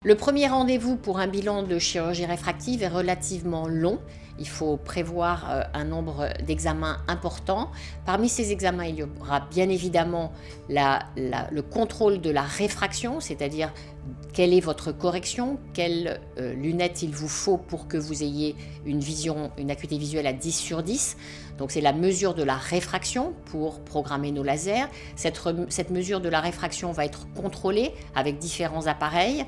Le premier rendez-vous pour un bilan de chirurgie réfractive est relativement long. Il faut prévoir un nombre d'examens importants. Parmi ces examens, il y aura bien évidemment le contrôle de la réfraction, c'est-à-dire quelle est votre correction, quelles lunettes il vous faut pour que vous ayez une acuité visuelle à 10 sur 10. Donc c'est la mesure de la réfraction pour programmer nos lasers. Cette mesure de la réfraction va être contrôlée avec différents appareils.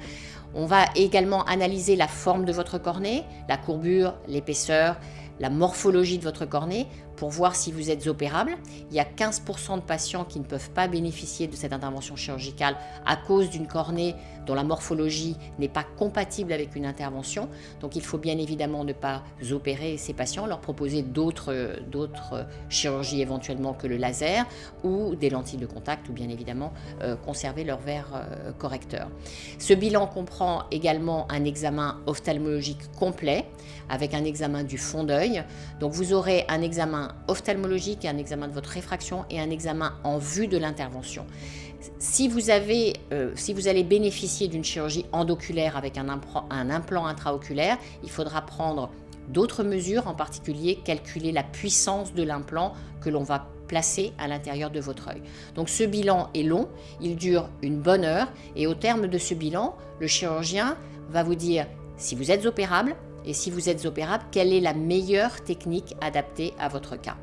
On va également analyser la forme de votre cornée, la courbure, l'épaisseur, la morphologie de votre cornée pour voir si vous êtes opérable. Il y a 15% de patients qui ne peuvent pas bénéficier de cette intervention chirurgicale à cause d'une cornée dont la morphologie n'est pas compatible avec une intervention. Donc il faut bien évidemment ne pas opérer ces patients, leur proposer d'autres chirurgies éventuellement que le laser ou des lentilles de contact ou bien évidemment conserver leur verre correcteur. Ce bilan comprend également un examen ophtalmologique complet avec un examen du fond d'œil. Donc vous aurez un examen ophtalmologique, un examen de votre réfraction et un examen en vue de l'intervention. Si vous allez bénéficier d'une chirurgie endoculaire avec un implant intraoculaire, il faudra prendre d'autres mesures, en particulier calculer la puissance de l'implant que l'on va placer à l'intérieur de votre œil. Donc ce bilan est long, il dure une bonne heure et au terme de ce bilan, le chirurgien va vous dire si vous êtes opérable et si vous êtes opérable, quelle est la meilleure technique adaptée à votre cas.